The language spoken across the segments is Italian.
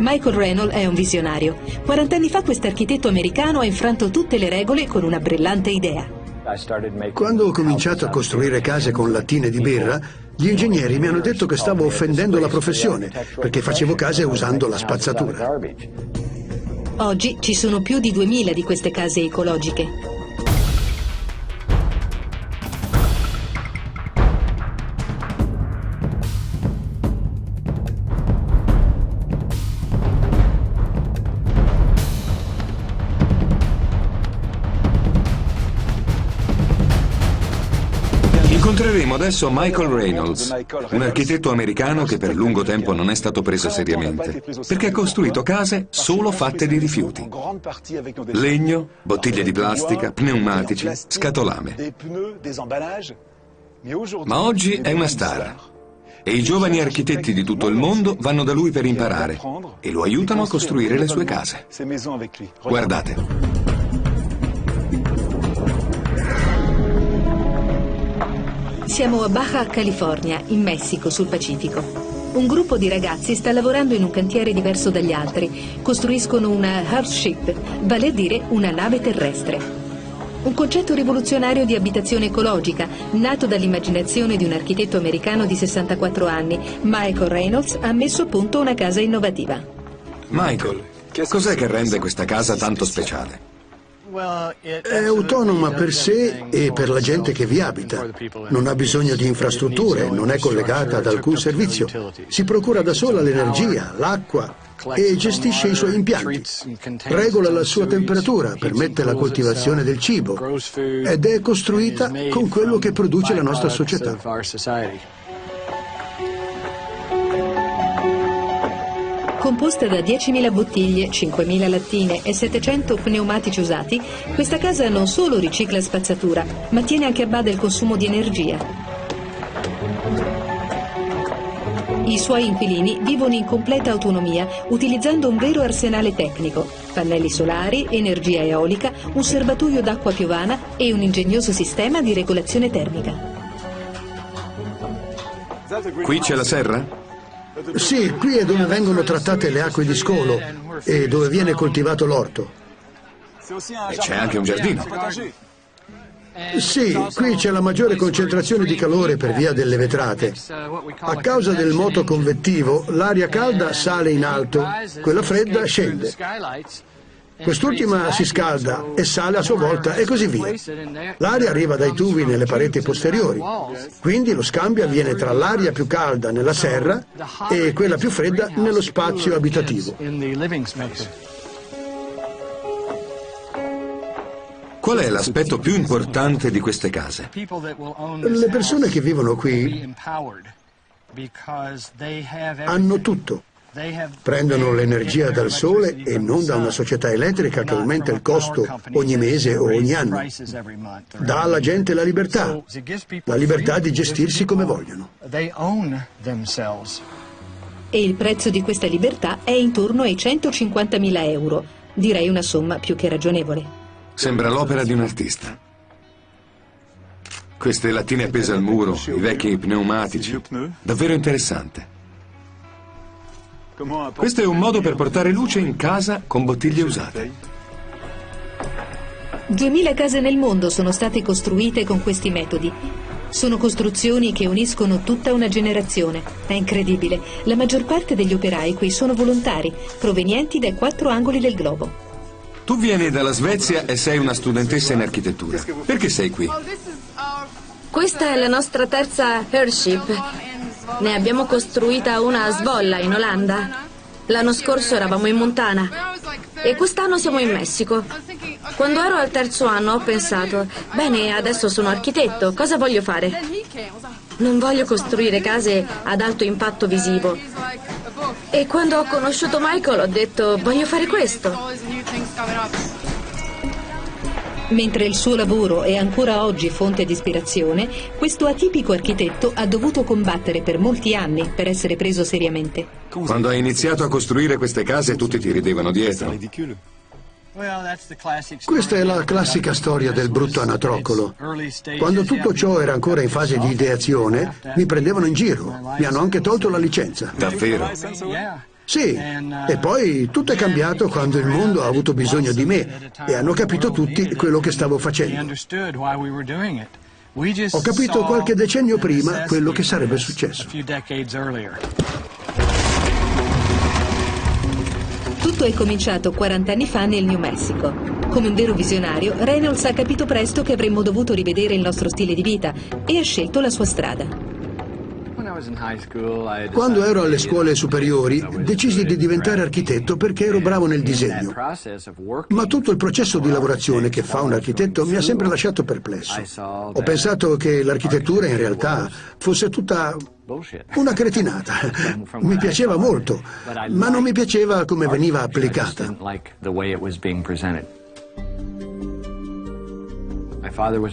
Michael Reynolds è un visionario. 40 anni fa quest'architetto americano ha infranto tutte le regole con una brillante idea. Quando ho cominciato a costruire case con lattine di birra, gli ingegneri mi hanno detto che stavo offendendo la professione, perché facevo case usando la spazzatura. Oggi ci sono più di 2000 di queste case ecologiche. Incontreremo adesso Michael Reynolds, un architetto americano che per lungo tempo non è stato preso seriamente, perché ha costruito case solo fatte di rifiuti. Legno, bottiglie di plastica, pneumatici, scatolame. Ma oggi è una star e i giovani architetti di tutto il mondo vanno da lui per imparare e lo aiutano a costruire le sue case. Guardate. Siamo a Baja California, in Messico, sul Pacifico. Un gruppo di ragazzi sta lavorando in un cantiere diverso dagli altri. Costruiscono una Earthship, vale a dire una nave terrestre. Un concetto rivoluzionario di abitazione ecologica, nato dall'immaginazione di un architetto americano di 64 anni, Michael Reynolds, ha messo a punto una casa innovativa. Michael, cos'è che rende questa casa tanto speciale? È autonoma per sé e per la gente che vi abita. Non ha bisogno di infrastrutture, non è collegata ad alcun servizio. Si procura da sola l'energia, l'acqua e gestisce i suoi impianti. Regola la sua temperatura, permette la coltivazione del cibo ed è costruita con quello che produce la nostra società. Composta da 10.000 bottiglie, 5.000 lattine e 700 pneumatici usati, questa casa non solo ricicla spazzatura, ma tiene anche a bada il consumo di energia. I suoi inquilini vivono in completa autonomia, utilizzando un vero arsenale tecnico: pannelli solari, energia eolica, un serbatoio d'acqua piovana e un ingegnoso sistema di regolazione termica. Qui c'è la serra? Sì, qui è dove vengono trattate le acque di scolo e dove viene coltivato l'orto. E c'è anche un giardino. Sì, qui c'è la maggiore concentrazione di calore per via delle vetrate. A causa del moto convettivo, l'aria calda sale in alto, quella fredda scende. Quest'ultima si scalda e sale a sua volta e così via. L'aria arriva dai tubi nelle pareti posteriori, quindi lo scambio avviene tra l'aria più calda nella serra e quella più fredda nello spazio abitativo. Qual è l'aspetto più importante di queste case? Le persone che vivono qui hanno tutto. Prendono l'energia dal sole e non da una società elettrica che aumenta il costo ogni mese o ogni anno. Dà alla gente la libertà di gestirsi come vogliono. E il prezzo di questa libertà è intorno ai 150.000 euro, direi una somma più che ragionevole. Sembra l'opera di un artista. Queste lattine appese al muro, i vecchi pneumatici, davvero interessante. Questo è un modo per portare luce in casa con bottiglie usate. 2000 case nel mondo sono state costruite con questi metodi. Sono costruzioni che uniscono tutta una generazione. È incredibile. La maggior parte degli operai qui sono volontari, provenienti dai 4 angoli del globo. Tu vieni dalla Svezia e sei una studentessa in architettura. Perché sei qui? Questa è la nostra terza Earthship. Ne abbiamo costruita una a Zwolle, in Olanda. L'anno scorso eravamo in Montana e quest'anno siamo in Messico. Quando ero al terzo anno ho pensato, bene, adesso sono architetto, cosa voglio fare? Non voglio costruire case ad alto impatto visivo. E quando ho conosciuto Michael ho detto, voglio fare questo. Mentre il suo lavoro è ancora oggi fonte di ispirazione, questo atipico architetto ha dovuto combattere per molti anni per essere preso seriamente. Quando hai iniziato a costruire queste case tutti ti ridevano dietro. Questa è la classica storia del brutto anatroccolo. Quando tutto ciò era ancora in fase di ideazione, mi prendevano in giro. Mi hanno anche tolto la licenza. Davvero? Sì, e poi tutto è cambiato quando il mondo ha avuto bisogno di me e hanno capito tutti quello che stavo facendo. Ho capito qualche decennio prima quello che sarebbe successo. Tutto è cominciato 40 anni fa nel New Mexico. Come un vero visionario, Reynolds ha capito presto che avremmo dovuto rivedere il nostro stile di vita e ha scelto la sua strada. Quando ero alle scuole superiori, decisi di diventare architetto perché ero bravo nel disegno. Ma tutto il processo di lavorazione che fa un architetto mi ha sempre lasciato perplesso. Ho pensato che l'architettura in realtà fosse tutta una cretinata. Mi piaceva molto, ma non mi piaceva come veniva applicata.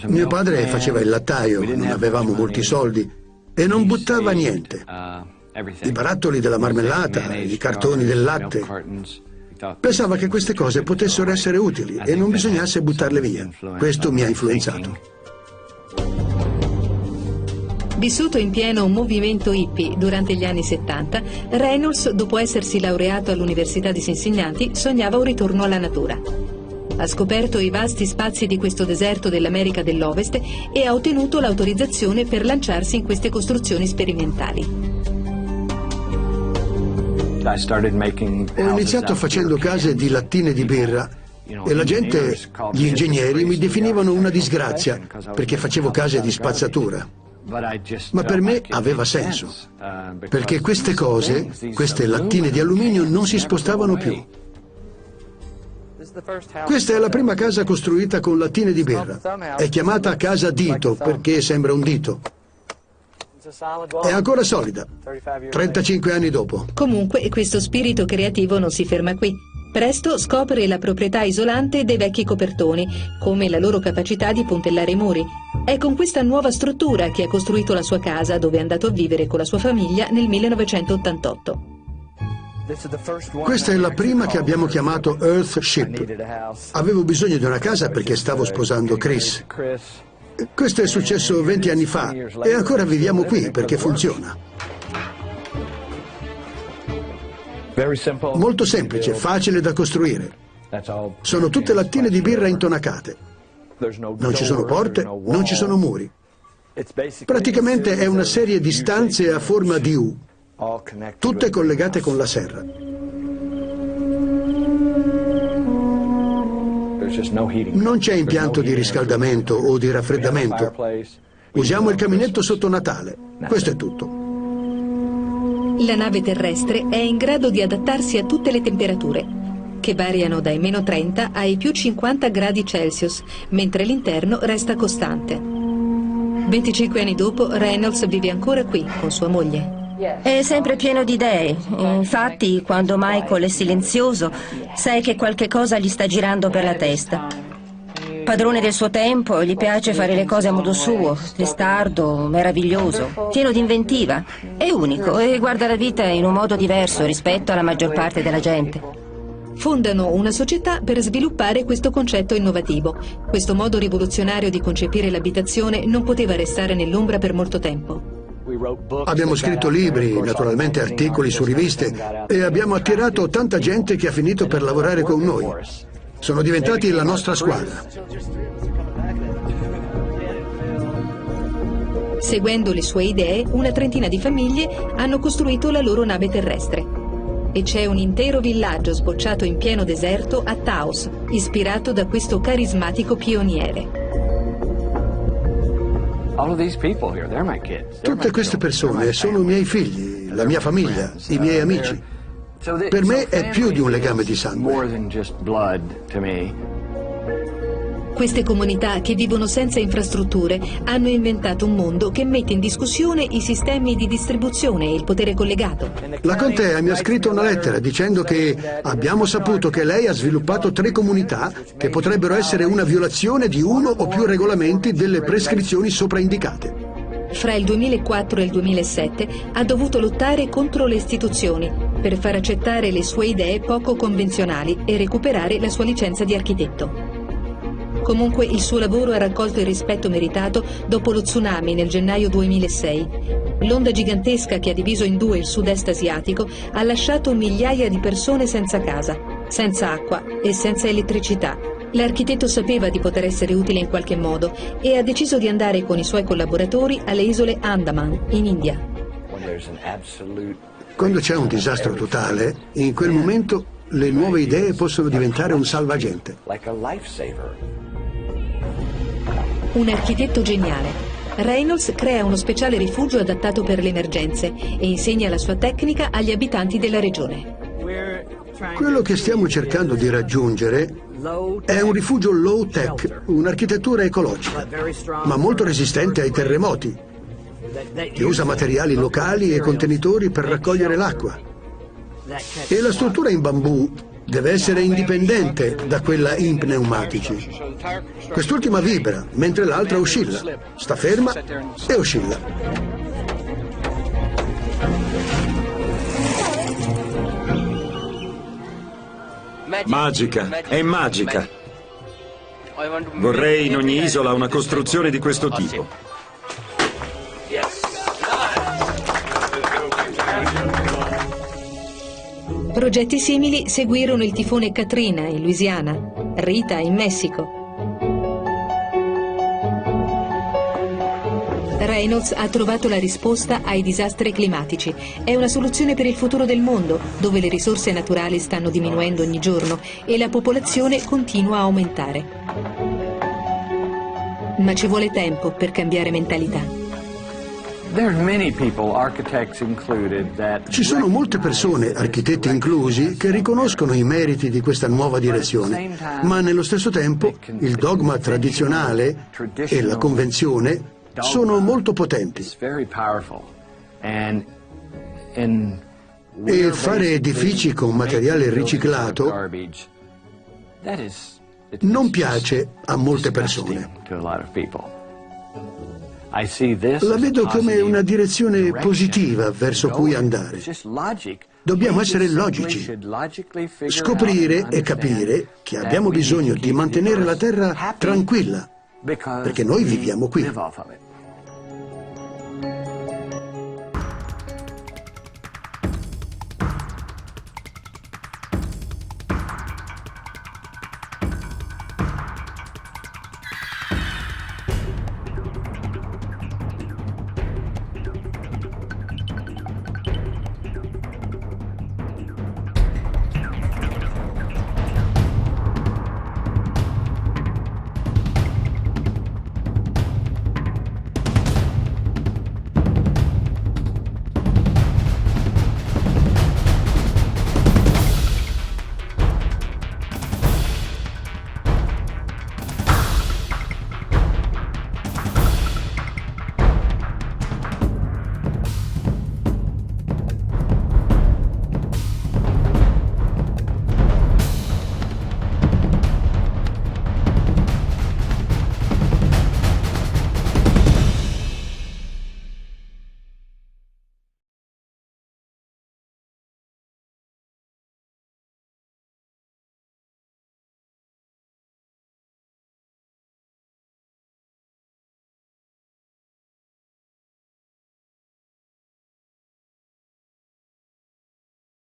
Mio padre faceva il lattaio, non avevamo molti soldi e non buttava niente. I barattoli della marmellata, i cartoni del latte. Pensava che queste cose potessero essere utili e non bisognasse buttarle via. Questo mi ha influenzato. Vissuto in pieno un movimento hippie durante gli anni 70, Reynolds, dopo essersi laureato all'Università di Cincinnati, sognava un ritorno alla natura. Ha scoperto i vasti spazi di questo deserto dell'America dell'Ovest e ha ottenuto l'autorizzazione per lanciarsi in queste costruzioni sperimentali. Ho iniziato facendo case di lattine di birra e la gente, gli ingegneri, mi definivano una disgrazia perché facevo case di spazzatura. Ma per me aveva senso, perché queste cose, queste lattine di alluminio, non si spostavano più. Questa è la prima casa costruita con lattine di birra. È chiamata casa dito perché sembra un dito. È ancora solida, 35 anni dopo. Comunque, questo spirito creativo non si ferma qui. Presto scopre la proprietà isolante dei vecchi copertoni, come la loro capacità di puntellare i muri. È con questa nuova struttura che ha costruito la sua casa, dove è andato a vivere con la sua famiglia nel 1988. Questa è la prima che abbiamo chiamato Earthship. Avevo bisogno di una casa perché stavo sposando Chris. Questo è successo 20 anni fa e ancora viviamo qui perché funziona. Molto semplice, facile da costruire. Sono tutte lattine di birra intonacate. Non ci sono porte, non ci sono muri. Praticamente è una serie di stanze a forma di U, tutte collegate con la serra. Non c'è impianto di riscaldamento o di raffreddamento. Usiamo il caminetto sotto Natale. Questo è tutto. La nave terrestre è in grado di adattarsi a tutte le temperature, che variano dai meno 30 ai più 50 gradi Celsius, mentre l'interno resta costante. 25 anni dopo, Reynolds vive ancora qui con sua moglie. È sempre pieno di idee. Infatti, quando Michael è silenzioso, sai che qualche cosa gli sta girando per la testa. Padrone del suo tempo, gli piace fare le cose a modo suo, testardo, meraviglioso, pieno di inventiva. È unico e guarda la vita in un modo diverso rispetto alla maggior parte della gente. Fondano una società per sviluppare questo concetto innovativo. Questo modo rivoluzionario di concepire l'abitazione non poteva restare nell'ombra per molto tempo. Abbiamo scritto libri, naturalmente articoli su riviste, e abbiamo attirato tanta gente che ha finito per lavorare con noi. Sono diventati la nostra squadra. Seguendo le sue idee, una trentina di famiglie hanno costruito la loro nave terrestre. E c'è un intero villaggio sbocciato in pieno deserto a Taos, ispirato da questo carismatico pioniere. Tutte queste persone sono miei figli, la mia famiglia, i miei amici. Per me è più di un legame di sangue. Queste comunità che vivono senza infrastrutture hanno inventato un mondo che mette in discussione i sistemi di distribuzione e il potere collegato. La contea mi ha scritto una lettera dicendo che abbiamo saputo che lei ha sviluppato 3 comunità che potrebbero essere una violazione di uno o più regolamenti delle prescrizioni sopraindicate. Fra il 2004 e il 2007 ha dovuto lottare contro le istituzioni per far accettare le sue idee poco convenzionali e recuperare la sua licenza di architetto. Comunque il suo lavoro ha raccolto il rispetto meritato dopo lo tsunami nel gennaio 2006. L'onda gigantesca che ha diviso in due il sud-est asiatico ha lasciato migliaia di persone senza casa, senza acqua e senza elettricità. L'architetto sapeva di poter essere utile in qualche modo e ha deciso di andare con i suoi collaboratori alle isole Andaman, in India. Quando c'è un disastro totale, in quel momento le nuove idee possono diventare un salvagente. Un architetto geniale. Reynolds crea uno speciale rifugio adattato per le emergenze e insegna la sua tecnica agli abitanti della regione. Quello che stiamo cercando di raggiungere è un rifugio low-tech, un'architettura ecologica, ma molto resistente ai terremoti, che usa materiali locali e contenitori per raccogliere l'acqua. E la struttura in bambù deve essere indipendente da quella in pneumatici. Quest'ultima vibra, mentre l'altra oscilla. Sta ferma e oscilla. Magica, è magica. Vorrei in ogni isola una costruzione di questo tipo. Progetti simili seguirono il tifone Katrina in Louisiana, Rita in Messico. Reynolds ha trovato la risposta ai disastri climatici. È una soluzione per il futuro del mondo, dove le risorse naturali stanno diminuendo ogni giorno e la popolazione continua a aumentare. Ma ci vuole tempo per cambiare mentalità. Ci sono molte persone, architetti inclusi, che riconoscono i meriti di questa nuova direzione, ma nello stesso tempo il dogma tradizionale e la convenzione sono molto potenti. E fare edifici con materiale riciclato non piace a molte persone. La vedo come una direzione positiva verso cui andare. Dobbiamo essere logici, scoprire e capire che abbiamo bisogno di mantenere la Terra tranquilla, perché noi viviamo qui.